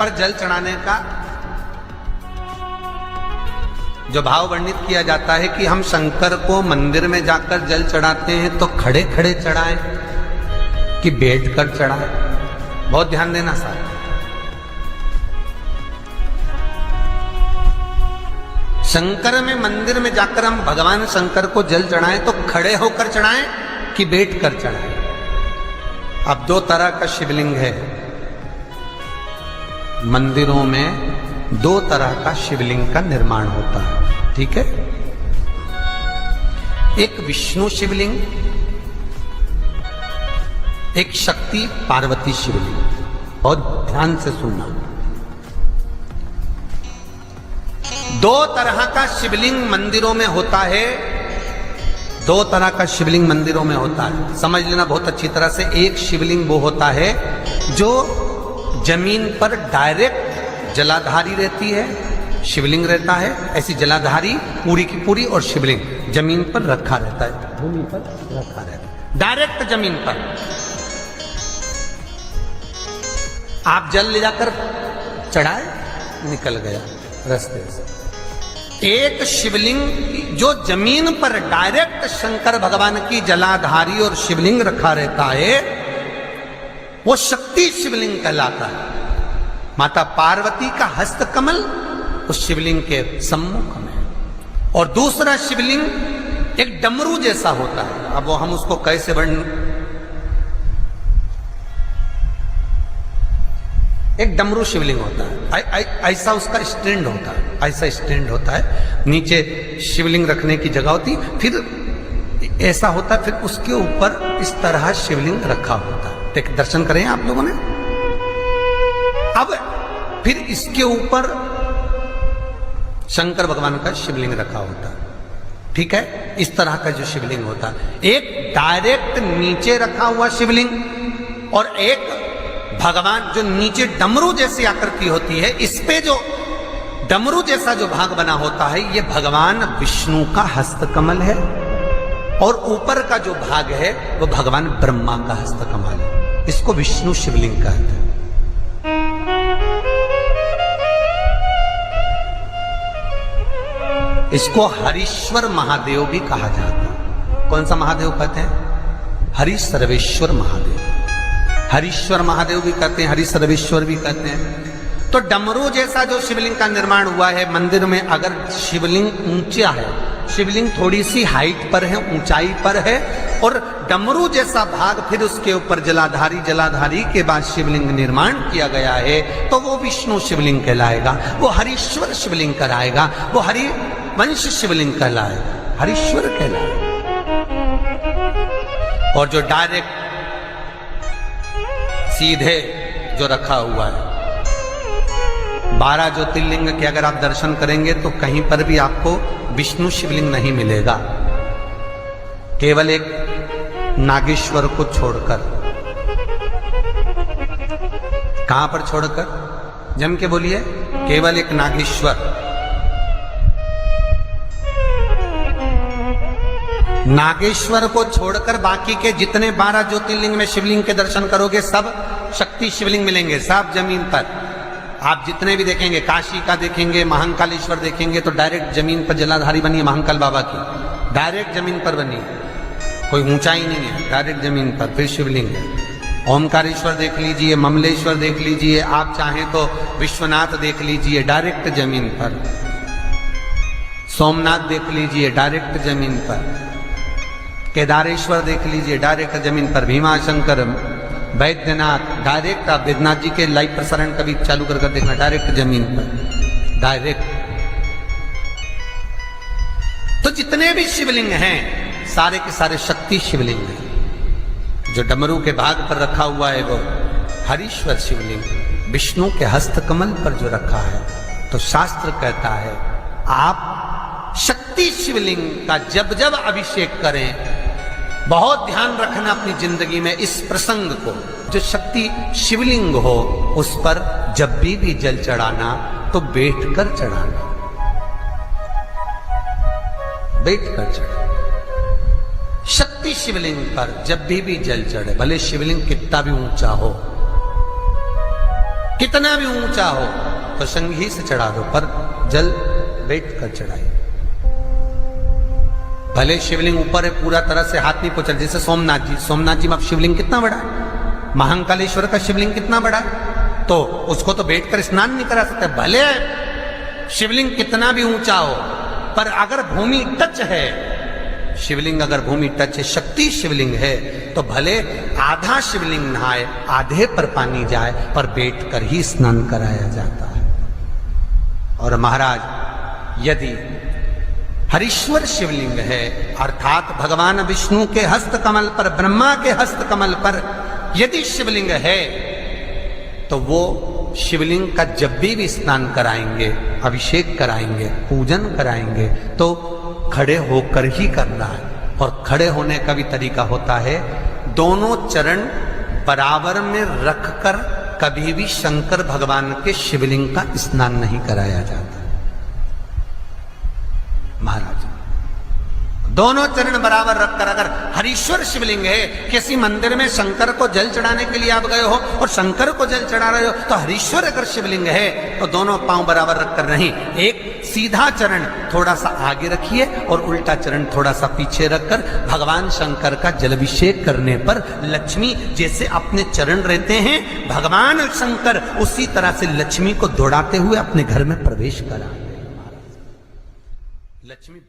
पर जल चढ़ाने का जो भाव वर्णित किया जाता है कि हम शंकर को मंदिर में जाकर जल चढ़ाते हैं तो खड़े खड़े चढ़ाएं कि बैठकर चढ़ाएं। बहुत ध्यान देना साहब। शंकर में मंदिर में जाकर हम भगवान शंकर को जल चढ़ाएं तो खड़े होकर चढ़ाएं कि बैठकर चढ़ाएं। अब दो तरह का शिवलिंग है मंदिरों में, दो तरह का शिवलिंग का निर्माण होता है, ठीक है। एक विष्णु शिवलिंग, एक शक्ति पार्वती शिवलिंग। और ध्यान से सुनना, दो तरह का शिवलिंग मंदिरों में होता है, दो तरह का शिवलिंग मंदिरों में होता है, समझ लेना बहुत अच्छी तरह से। एक शिवलिंग वो होता है जो जमीन पर डायरेक्ट जलाधारी रहती है, शिवलिंग रहता है, ऐसी जलाधारी पूरी की पूरी, और शिवलिंग जमीन पर रखा रहता है, भूमि पर रखा रहता है, डायरेक्ट जमीन पर। आप जल ले जाकर चढ़ाए, निकल गया रास्ते से। एक शिवलिंग जो जमीन पर डायरेक्ट शंकर भगवान की जलाधारी और शिवलिंग रखा रहता है, वो शक्ति शिवलिंग कहलाता है। माता पार्वती का हस्त कमल उस शिवलिंग के सम्मुख में। और दूसरा शिवलिंग एक डमरू जैसा होता है। अब वो हम उसको कैसे वर्णन, एक डमरू शिवलिंग होता है, ऐसा उसका स्टैंड होता है, ऐसा स्टैंड होता है, नीचे शिवलिंग रखने की जगह होती, फिर ऐसा होता है, फिर उसके ऊपर इस तरह शिवलिंग रखा होता है। एक दर्शन करें आप लोगों ने। अब फिर इसके ऊपर शंकर भगवान का शिवलिंग रखा होता है, ठीक है। इस तरह का जो शिवलिंग होता है, एक डायरेक्ट नीचे रखा हुआ शिवलिंग और एक भगवान जो नीचे डमरू जैसी आकृति होती है, इस पे जो डमरू जैसा जो भाग बना होता है, ये भगवान विष्णु का हस्तकमल है, और ऊपर का जो भाग है वो भगवान ब्रह्मा का हस्तकमल है। इसको विष्णु शिवलिंग कहते हैं। इसको हरीश्वर महादेव भी कहा जाता है। कौन सा महादेव कहते हैं? हरि सर्वेश्वर महादेव। हरीश्वर महादेव भी कहते हैं, हरि सर्वेश्वर भी कहते हैं। तो डमरू जैसा जो शिवलिंग का निर्माण हुआ है मंदिर में, अगर शिवलिंग ऊंचा है, शिवलिंग थोड़ी सी हाइट पर है, ऊंचाई पर है, और डमरू जैसा भाग फिर उसके ऊपर जलाधारी के बाद शिवलिंग निर्माण किया गया है, तो वो विष्णु शिवलिंग कहलाएगा, वो हरीश्वर शिवलिंग कहलाएगा, वो हरिवंश शिवलिंग कहलाएगा, हरीश्वर कहलाएगा। और जो डायरेक्ट सीधे जो रखा हुआ है, 12 ज्योतिर्लिंग के अगर आप दर्शन करेंगे तो कहीं पर भी आपको विष्णु शिवलिंग नहीं मिलेगा, केवल एक नागेश्वर को छोड़कर। कहां पर छोड़कर? जम के बोलिए। केवल एक नागेश्वर, नागेश्वर को छोड़कर बाकी के जितने 12 ज्योतिर्लिंग में शिवलिंग के दर्शन करोगे सब शक्ति शिवलिंग मिलेंगे, सब जमीन पर। आप जितने भी देखेंगे, काशी का देखेंगे, महाकालेश्वर देखेंगे, तो डायरेक्ट जमीन पर जलाधारी बनी है महाकाल बाबा की, डायरेक्ट जमीन पर बनी है, कोई ऊंचाई नहीं है, डायरेक्ट जमीन पर फिर शिवलिंग है। ओमकारेश्वर देख लीजिए, ममलेश्वर देख लीजिए, आप चाहें तो विश्वनाथ देख लीजिए, डायरेक्ट जमीन पर। सोमनाथ देख लीजिए, डायरेक्ट जमीन पर। केदारेश्वर देख लीजिए, डायरेक्ट जमीन पर। भीमाशंकर, वैद्यनाथ, डायरेक्ट। आप वैद्यनाथ जी के लाइव प्रसारण कभी चालू कर देखना, डायरेक्ट जमीन पर, डायरेक्ट। तो जितने भी शिवलिंग हैं सारे के सारे शक्ति शिवलिंग हैं। जो डमरू के भाग पर रखा हुआ है वो हरीश्वर शिवलिंग, विष्णु के हस्तकमल पर जो रखा है, तो शास्त्र कहता है आप शक्ति शिवलिंग का जब जब अभिषेक करें, बहुत ध्यान रखना अपनी जिंदगी में इस प्रसंग को, जो शक्ति शिवलिंग हो उस पर जब भी जल चढ़ाना तो बैठकर चढ़ाना, बैठकर चढ़ाना। शक्ति शिवलिंग पर जब भी जल चढ़े, भले शिवलिंग कितना भी ऊंचा हो, कितना भी ऊंचा हो तो संघी से चढ़ा दो, पर जल बैठ कर चढ़ाइए। भले शिवलिंग ऊपर है, पूरा तरह से हाथ नहीं पहुंचा, जैसे सोमनाथ जी में अब शिवलिंग कितना बड़ा है, महाकालेश्वर का शिवलिंग कितना बड़ा है, तो उसको तो बैठकर स्नान नहीं करा सकते। भले शिवलिंग कितना भी ऊंचा हो, पर अगर भूमि टच है, शिवलिंग अगर भूमि टच है, शक्ति शिवलिंग है, तो भले आधा शिवलिंग नहाए, आधे पर पानी जाए, पर बैठकर ही स्नान कराया जाता है। और महाराज यदि हरीश्वर शिवलिंग है, अर्थात भगवान विष्णु के हस्त कमल पर, ब्रह्मा के हस्त कमल पर यदि शिवलिंग है, तो वो शिवलिंग का जब भी स्नान कराएंगे, अभिषेक कराएंगे, पूजन कराएंगे, तो खड़े होकर ही करना है। और खड़े होने का भी तरीका होता है, दोनों चरण बराबर में रखकर कभी भी शंकर भगवान के शिवलिंग का स्नान नहीं कराया जाता। महाराज दोनों चरण बराबर रखकर, अगर हरीश्वर शिवलिंग है, किसी मंदिर में शंकर को जल चढ़ाने के लिए आप गए हो और शंकर को जल चढ़ा रहे हो, तो हरीश्वर अगर शिवलिंग है तो दोनों पांव बराबर रखकर नहीं, एक सीधा चरण थोड़ा सा आगे रखिए और उल्टा चरण थोड़ा सा पीछे रखकर भगवान शंकर का जलाभिषेक करने पर लक्ष्मी जैसे अपने चरण रहते हैं, भगवान शंकर उसी तरह से लक्ष्मी को दौड़ाते हुए अपने घर में प्रवेश करा। लक्ष्मी